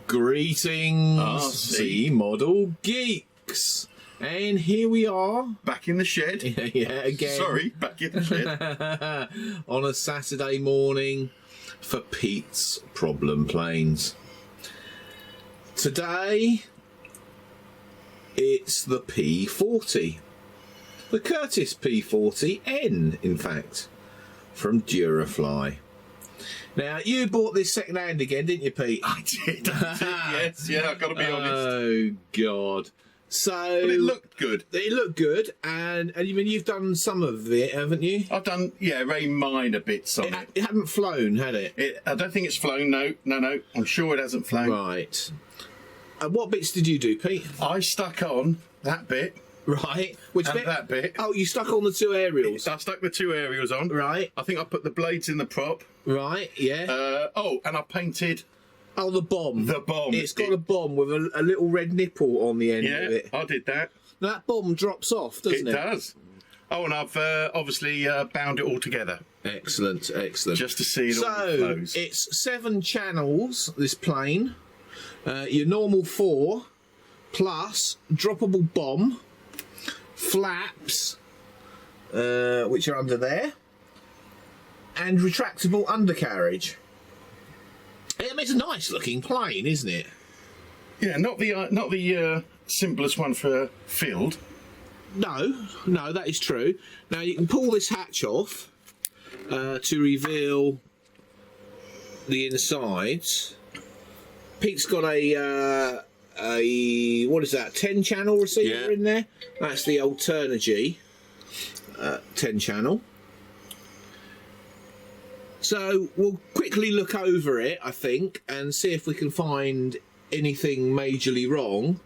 Greetings, RC model geeks, and here we are back in the shed. Yeah, again. Sorry, back in the shed on a Saturday morning for Pete's Problem Planes. Today, it's the P40, the Curtis P40N, in fact, from Durafly. Now, you bought this second hand again, didn't you, Pete? I did, yes. Yeah, I've got to be honest. Oh, God. So... But it looked good. It looked good, and I mean, you've done some of it, haven't you? I've done, yeah, very minor bits on it. It hadn't flown, had it? I don't think it's flown, no. I'm sure it hasn't flown. Right. And what bits did you do, Pete? I stuck on that bit. Right. Which and bit? That bit. Oh, you stuck on the two aerials. I stuck the two aerials on. Right. I think I put the blades in the prop. Right, yeah. And I painted... Oh, the bomb. The bomb. It's got a bomb with a little red nipple on the end of it. Yeah, I did that. That bomb drops off, doesn't it? It does. Oh, and I've obviously bound it all together. Excellent, excellent. Just to see it all flows. It's 7 channels, this plane. Your normal 4, plus droppable bomb, flaps, which are under there, and retractable undercarriage. It's a nice looking plane, isn't it? Yeah, not the simplest one for field. No, that is true. Now you can pull this hatch off to reveal the insides. Pete's got a what is that? 10 channel receiver in there. That's the Alternagy 10 channel. So we'll quickly look over it, I think, and see if we can find anything majorly wrong.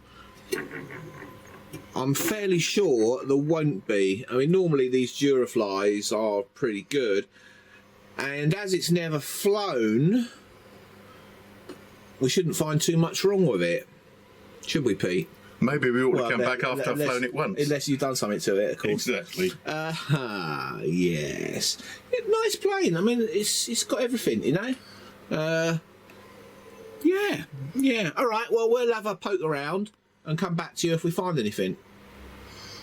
I'm fairly sure there won't be. I mean, normally these Duraflys are pretty good, and as it's never flown, we shouldn't find too much wrong with it, should we, Pete? Maybe we ought to come back after I've flown it once. Unless you've done something to it, of course. Exactly. Yes. Nice plane. I mean, it's got everything, you know. Yeah. All right. Well, we'll have a poke around and come back to you if we find anything.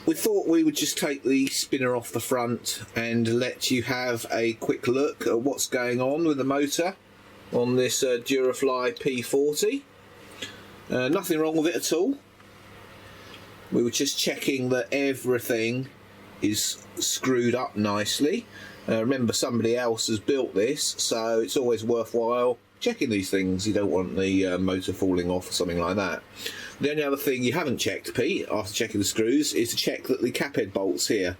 We thought we would just take the spinner off the front and let you have a quick look at what's going on with the motor on this Durafly P40. Nothing wrong with it at all. We were just checking that everything is screwed up nicely. Remember, somebody else has built this, so it's always worthwhile checking these things. You don't want the motor falling off or something like that. The only other thing you haven't checked, Pete, after checking the screws, is to check that the cap head bolts here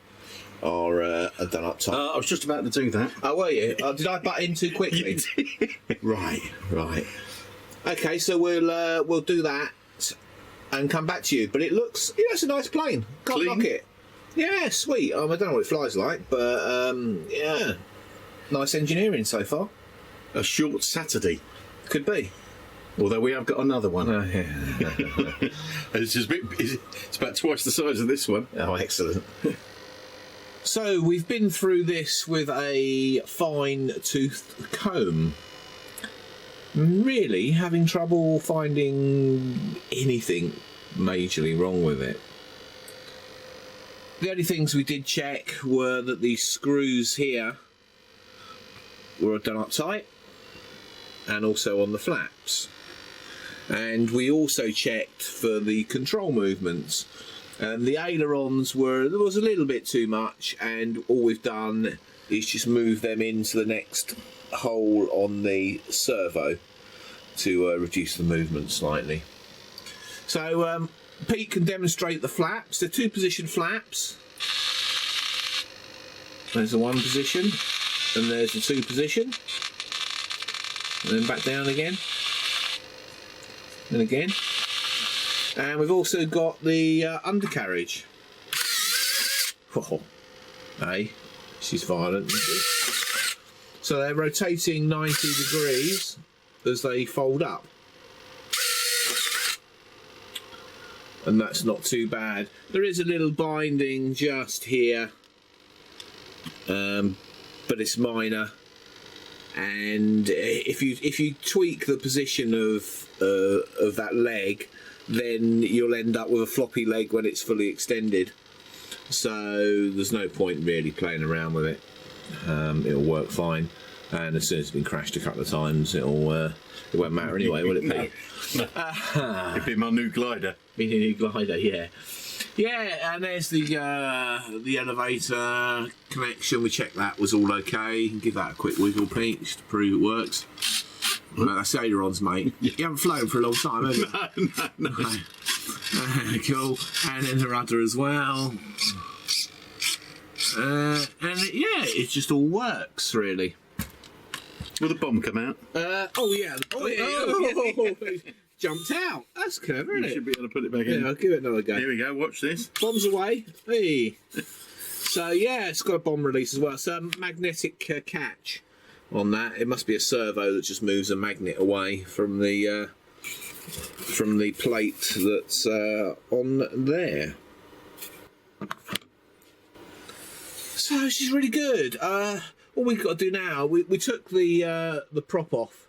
are done up tight. I was just about to do that. Oh, were you? Did I butt in too quickly? Right. Okay, so we'll do that and come back to you. But it looks, it's a nice plane. Can't knock it. Yeah, sweet. I don't know what it flies like, but yeah, nice engineering so far. A short Saturday. Could be. Although we have got another one. Oh, yeah. It's about twice the size of this one. Oh, excellent. So we've been through this with a fine-toothed comb. Really having trouble finding anything majorly wrong with it. The only things we did check were that these screws here were done up tight, and also on the flaps. And we also checked for the control movements, and the ailerons there was a little bit too much, and all we've done is just move them into the next hole on the servo to reduce the movement slightly. So Pete can demonstrate the flaps. They're 2-position flaps. There's the 1 position, and there's the 2 position, and then back down again, and again. And we've also got the undercarriage. Oh, hey, she's violent, isn't she? So they're rotating 90 degrees as they fold up. And that's not too bad. There is a little binding just here, but it's minor. and if you tweak the position of that leg, then you'll end up with a floppy leg when it's fully extended. So there's no point really playing around with it. It'll work fine, and as soon as it's been crashed a couple of times, it won't matter anyway, will it, Pete? No. It'd be my new glider. Be your new glider, yeah. Yeah, and there's the elevator connection. We checked that was all okay. Give that a quick wiggle, Pete, just to prove it works. Well, that's ailerons, mate. You haven't flown for a long time, have you? No. Cool. And then the rudder as well. And it just all works, really. Will the bomb come out? Oh yeah. Jumped out. That's clever, isn't You it? should be able to put it back in. Yeah, I'll give it another go. Here we go, watch this. Bomb's away. Hey. So yeah, it's got a bomb release as well. It's a magnetic catch on that. It must be a servo that just moves a magnet away from the plate that's on there. So she's really good. All we've got to do now, we took the prop off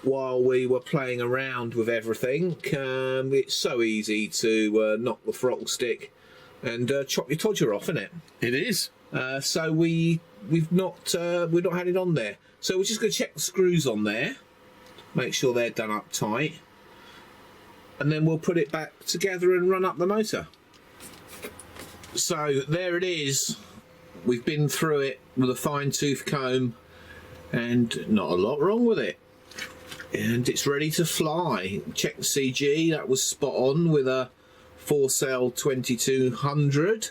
while we were playing around with everything. It's so easy to knock the throttle stick and chop your todger off, isn't it? It is. So we've not had it on there. So we're just going to check the screws on there, make sure they're done up tight, and then we'll put it back together and run up the motor. So there it is. We've been through it with a fine-tooth comb, and not a lot wrong with it. And it's ready to fly. Check the CG, that was spot on with a 4-cell 2200.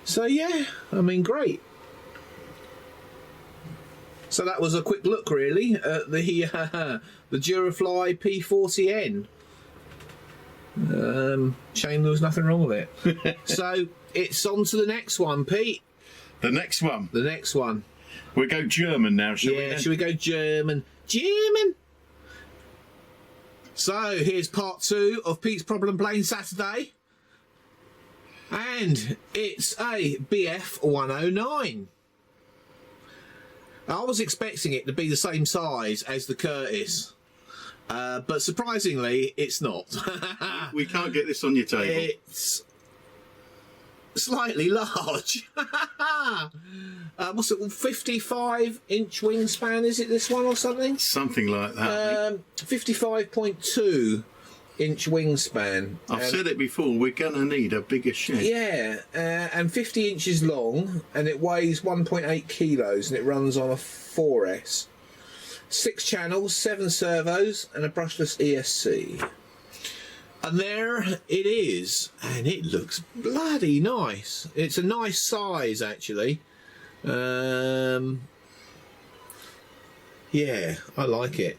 So yeah, I mean, great. So that was a quick look, really, at the Durafly P40N. Shame there was nothing wrong with it. So it's on to the next one, Pete. The next one. The next one. We'll go German now, shall we? Yeah, shall we go German? German! So here's part 2 of Pete's Problem Plane Saturday. And it's a BF 109. I was expecting it to be the same size as the Curtis. But surprisingly, it's not. We can't get this on your table. It's slightly large. What's it, 55-inch wingspan, is it this one or something? Something like that. 55.2-inch wingspan. I've said it before, we're going to need a bigger shed. Yeah, and 50 inches long, and it weighs 1.8 kilos, and it runs on a 4S. 6 channels, 7 servos, and a brushless ESC. And there it is, and it looks bloody nice. It's a nice size, actually. Yeah, I like it.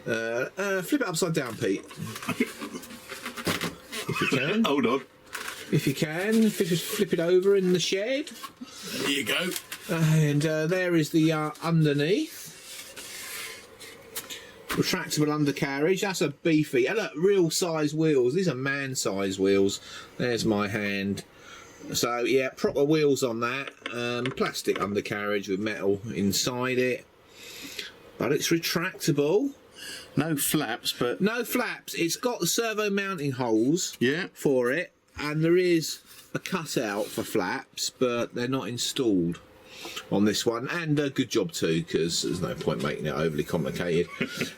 Flip it upside down, Pete. If you can. Hold on. If you can, flip it over in the shed. There you go. And there is the underneath. Retractable undercarriage. That's a beefy. And look, real size wheels. These are man size wheels. There's my hand. So yeah, proper wheels on that. Plastic undercarriage with metal inside it. But it's retractable. No flaps, but... No flaps. It's got the servo mounting holes for it. And there is a cutout for flaps, but they're not installed on this one, and a good job too, because there's no point making it overly complicated.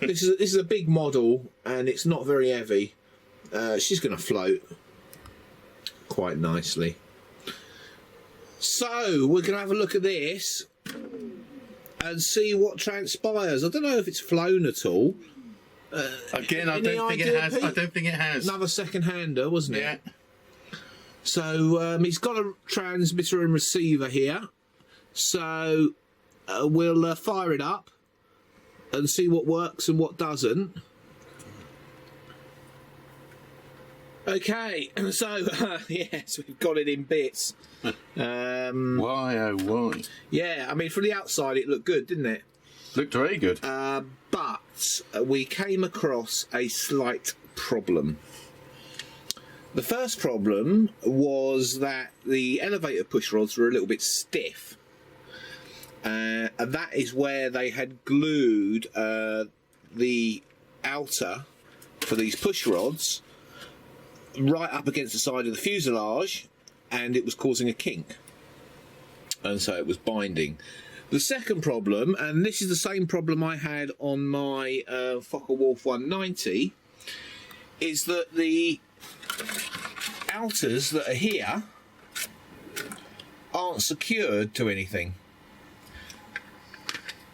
This is a big model, and it's not very heavy. She's going to float quite nicely. So we're going to have a look at this and see what transpires. I don't know if it's flown at all. Again, I don't think it has. I don't think it has. Another second-hander, wasn't it? Yeah. So he's got a transmitter and receiver here. So we'll fire it up and see what works and what doesn't. Okay, so yes, we've got it in bits. Why, oh why? Yeah, I mean, from the outside it looked good, didn't it? Looked very good. But we came across a slight problem. The first problem was that the elevator push rods were a little bit stiff. and that is where they had glued the outer for these push rods right up against the side of the fuselage, and it was causing a kink, and so it was binding. The second problem, and this is the same problem I had on my Focke-Wulf 190, is that the outers that are here aren't secured to anything.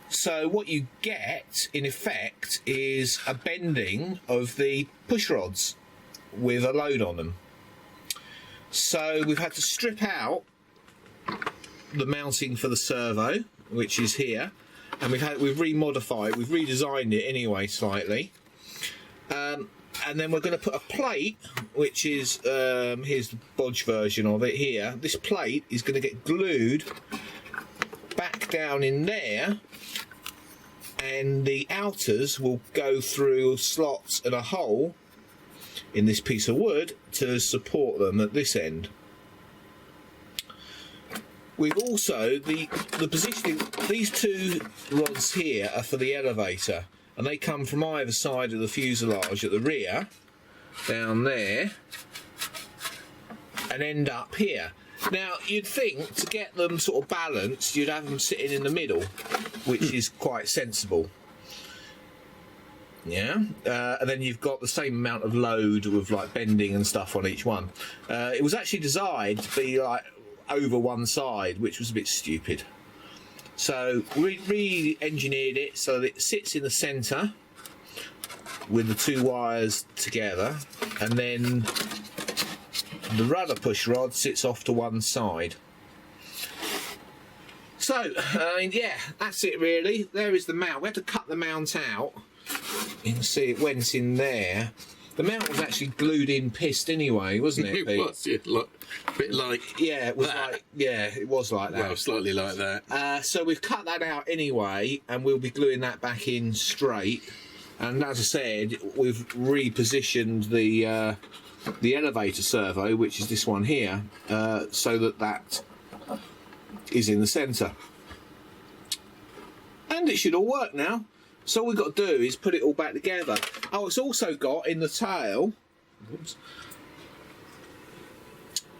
So what you get, in effect, is a bending of the push rods with a load on them. So we've had to strip out the mounting for the servo, which is here, and we've remodified, we've redesigned it anyway slightly. And then we're going to put a plate, which is, here's the bodge version of it here. This plate is going to get glued back down in there, and the outers will go through slots and a hole in this piece of wood to support them at this end. We've also, the positioning, these two rods here are for the elevator, and they come from either side of the fuselage at the rear, down there, and end up here. Now, you'd think to get them sort of balanced, you'd have them sitting in the middle, which is quite sensible. Yeah, and then you've got the same amount of load with like bending and stuff on each one. It was actually designed to be like over one side, which was a bit stupid. So we re-engineered it so that it sits in the centre with the two wires together, and then the rudder push rod sits off to one side. So, yeah, that's it really. There is the mount. We had to cut the mount out. You can see it went in there. The mount was actually glued in pissed anyway, wasn't it? It was, yeah, a bit like yeah, it was that. like, yeah, it was like that. Well, slightly like that. So we've cut that out anyway, and we'll be gluing that back in straight. And as I said, we've repositioned the elevator servo, which is this one here, so that is in the centre. And it should all work now. So all we've got to do is put it all back together. Oh, it's also got in the tail, oops,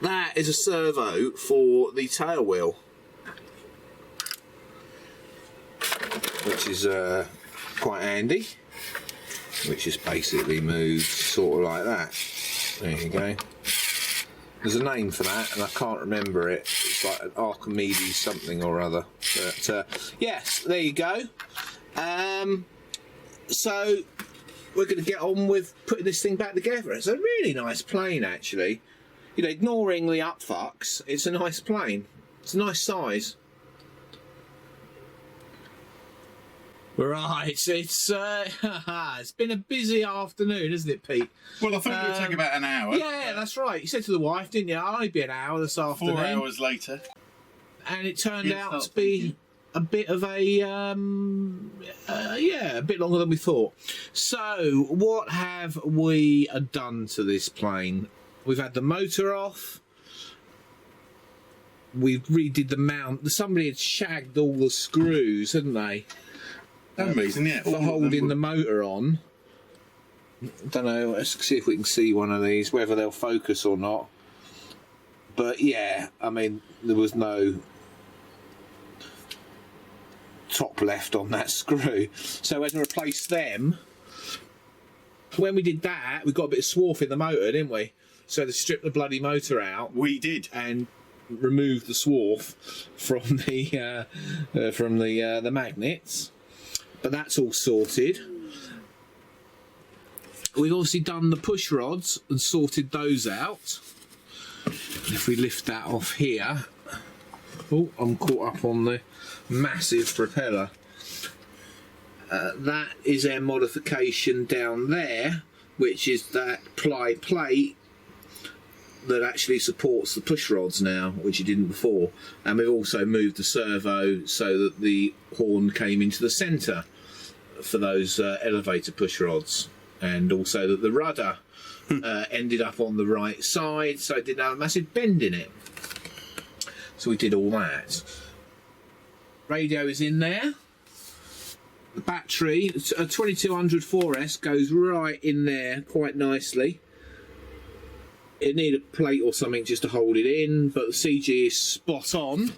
that is a servo for the tail wheel, which is quite handy, which is basically moved sort of like that. There you go. There's a name for that, and I can't remember it. It's like an Archimedes something or other. But yes, there you go. So we're going to get on with putting this thing back together. It's a really nice plane, actually. You know, ignoring the upfucks, it's a nice plane. It's a nice size. Right, it's been a busy afternoon, isn't it, Pete? Well, I thought it would take about an hour. Yeah, that's right. You said to the wife, didn't you? I'll only be an hour this afternoon. 4 hours later. And it turned out to be a bit of a, yeah, a bit longer than we thought. So, what have we done to this plane? We've had the motor off. We've redid the mount. Somebody had shagged all the screws, hadn't they? Amazing, yeah. For holding the motor on. Don't know, let's see if we can see one of these, whether they'll focus or not. But yeah, I mean, there was no top left on that screw. So we had to replace them. When we did that, we got a bit of swarf in the motor, didn't we? So they stripped the bloody motor out. We did. And removed the swarf from the magnets. But that's all sorted. We've obviously done the push rods and sorted those out. If we lift that off here, oh, I'm caught up on the massive propeller. That is our modification down there, which is that ply plate that actually supports the push rods now, which it didn't before. And we've also moved the servo so that the horn came into the centre for those elevator push rods, and also that the rudder ended up on the right side, so it didn't have a massive bend in it. So we did all that. Radio is in there. The battery, a 2200 4S, goes right in there quite nicely. It need a plate or something just to hold it in, but the CG is spot on,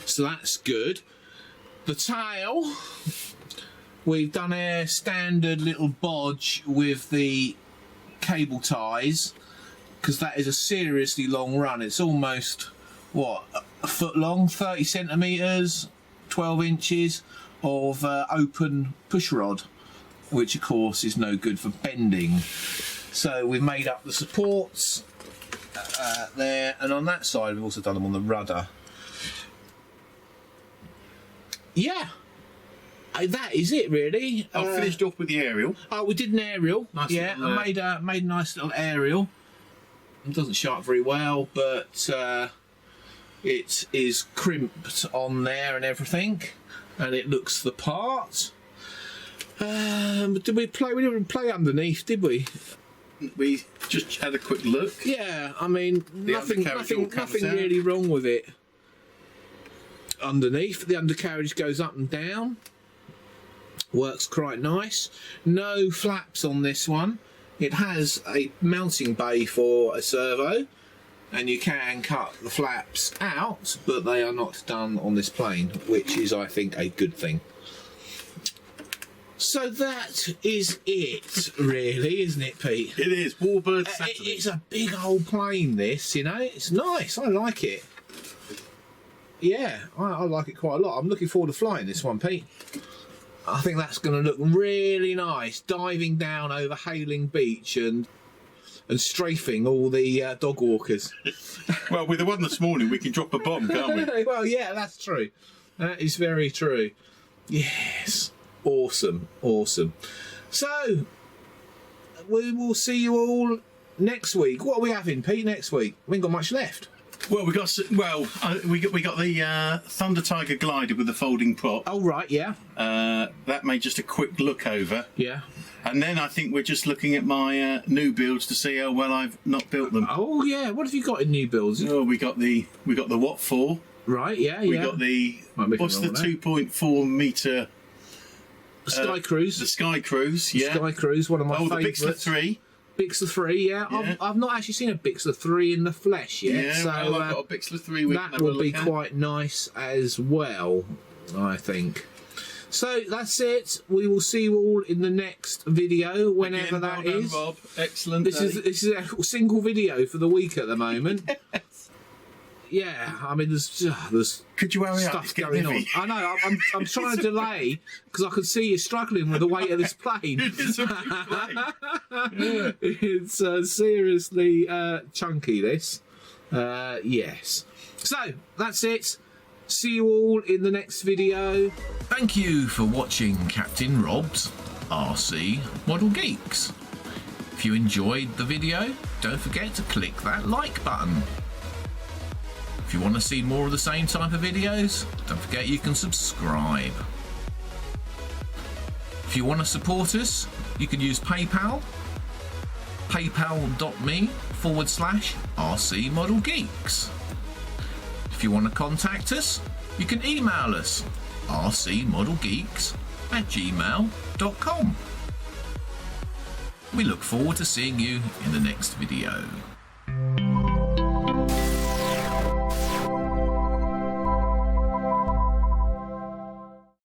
so that's good. The tail, we've done a standard little bodge with the cable ties, because that is a seriously long run. It's almost, what, a foot long, 30 centimetres, 12 inches of open push rod, which of course is no good for bending. So we've made up the supports there, and on that side we've also done them on the rudder. Yeah, that is it really. I finished off with the aerial. Oh, we did an aerial. Nice yeah, little, I made a nice little aerial. It doesn't show up very well, but it is crimped on there and everything, and it looks the part. Did we play? We didn't play underneath, did we? We just had a quick look. Yeah, I mean, nothing out. really wrong with it. Underneath, the undercarriage goes up and down. Works quite nice. No flaps on this one. It has a mounting bay for a servo, and you can cut the flaps out, but they are not done on this plane, which is, I think, a good thing. So that is it, really, isn't it, Pete? It is. Warbird Saturday. It's a big old plane, this, you know. It's nice. I like it. Yeah, I like it quite a lot. I'm looking forward to flying this one, Pete. I think that's going to look really nice, diving down over Hailing Beach and strafing all the dog walkers. Well, with the one this morning, we can drop a bomb, can't we? Well, yeah, that's true. That is very true. Yes. Awesome, awesome. So, we will see you all next week. What are we having, Pete, next week? We ain't got much left. Well, we got the Thunder Tiger glider with the folding prop. Oh, right, yeah. That made just a quick look over. Yeah. And then I think we're just looking at my new builds to see how well I've not built them. Oh, yeah. What have you got in new builds? Oh, we got the Watt 4. Right, yeah, We got the, what's the 2.4 metre... Sky Cruise. The Sky Cruise, yeah. Sky Cruise, one of my favourites. The Bixler 3. Bixler 3, yeah. I've not actually seen a Bixler 3 in the flesh yet. Yeah, so well, I've got a Bixler 3 we that will be quite nice as well, I think. So that's it. We will see you all in the next video, whenever that is. Rob. Excellent. This is a single video for the week at the moment. Yeah, I mean, there's Could you hurry up? stuff going on. I know. I'm trying to delay because I can see you struggling with the weight of this plane. It's a big plane. It's seriously chunky. This, yes. So that's it. See you all in the next video. Thank you for watching Captain Rob's RC Model Geeks. If you enjoyed the video, don't forget to click that like button. If you want to see more of the same type of videos, don't forget you can subscribe. If you want to support us, you can use PayPal, paypal.me/RC Model Geeks. If you want to contact us, you can email us rcmodelgeeks@gmail.com. We look forward to seeing you in the next video.